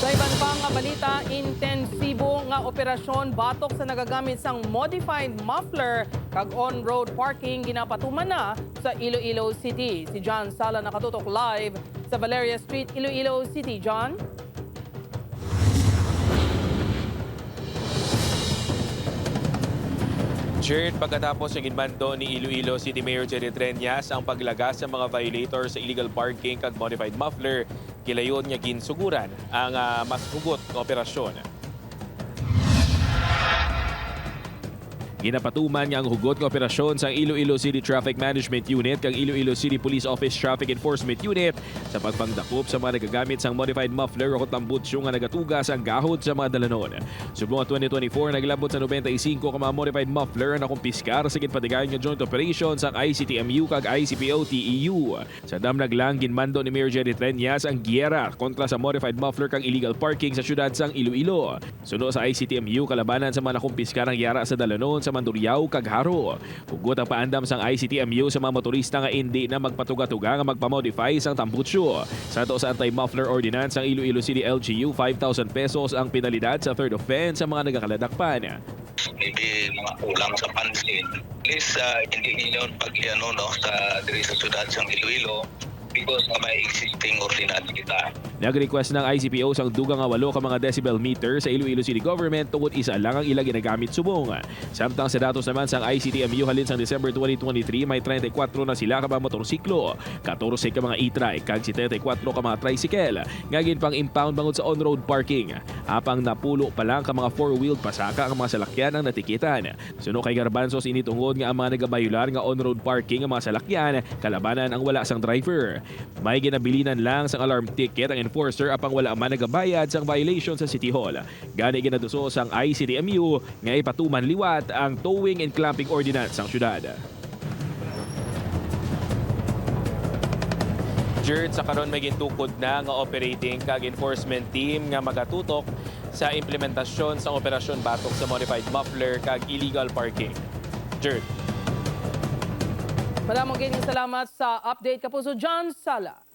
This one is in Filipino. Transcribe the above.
Sa iban pang nga balita, intensibo nga operasyon batok sa nagagamit sang modified muffler kag on-road parking ginapatuman na sa Iloilo City. Si John Sala nakatutok live sa Valeria Street, Iloilo City. John? Jared, pagkatapos ng inmando ni Iloilo City Mayor Jerry Treñas ang paglagas sa mga violator sa illegal parking kag modified muffler, kilayon niya ginsuguran ang mas hugot na operasyon. Ginapatuman nga ang hugot ng operasyon sa Iloilo City Traffic Management Unit kag Iloilo City Police Office Traffic Enforcement Unit sa pagpangdakop sa mga nagagamit sang modified muffler o tambutsyo nga nagatugas ang gahod sa mga dalanon. Subong 2024 naglabot sa 95 ka mga modified muffler na nakumpiskar sa ginpatigayon nga joint operations ang ICTMU kag ICPO TEU. Sa damnag lang ginmando ni Mayor Jerry Treñas ang giyera kontra sa modified muffler kag illegal parking sa syudad sang Iloilo. Suno sa ICTMU kalabanan sa mga nakumpiskar ang giyera sa dalanon sa Mandurriao kag Haro. Hugot ang paandam sang ICTMU sa mga motorista nga hindi na magpatuga-tuga nga magpamodify sang tambutsyo. Sa to sa anti-muffler ordinance ang Iloilo City LGU, 5,000 pesos ang penalidad sa third offense sa mga nagakaladakpan. Maybe mga kulang sa pansin. At least hindi yun sa diri sa syudad sa Iloilo because may existing ordinance kita. Nag-request ng ICPO sang dugang nga 8 ka mga decibel meter sa Iloilo City Government tungod isa lang ang ila ginagamit subong. Samtang sa datos naman sang ICTMU halin sang December 2023 may 34 na sila ka mga motorsiklo, 14 ka mga e-trike kag 74 ka mga tricycle. Ngagin pang impound bangod sa on-road parking. Apang napulo pa lang ka mga four-wheeled pasaka ang mga salakyan ang natikitan. Suno kay Garbanzos initungod nga ang mga nagabayular nga on-road parking ang mga salakyan kalabanan ang wala sang driver. May ginabilinan lang sang alarm ticket ang enforcer apang wala man nagabayad sang violation sa City Hall. Gani ginaduso sang ICTMU nga ipatuman liwat ang towing and clamping ordinance sang syudad. Jared, sa karon may gintukod na nga operating kag enforcement team nga magatutok sa implementasyon sa operasyon batok sa modified muffler kag illegal parking. Jared. Maraming salamat sa update, Kapuso John Sala.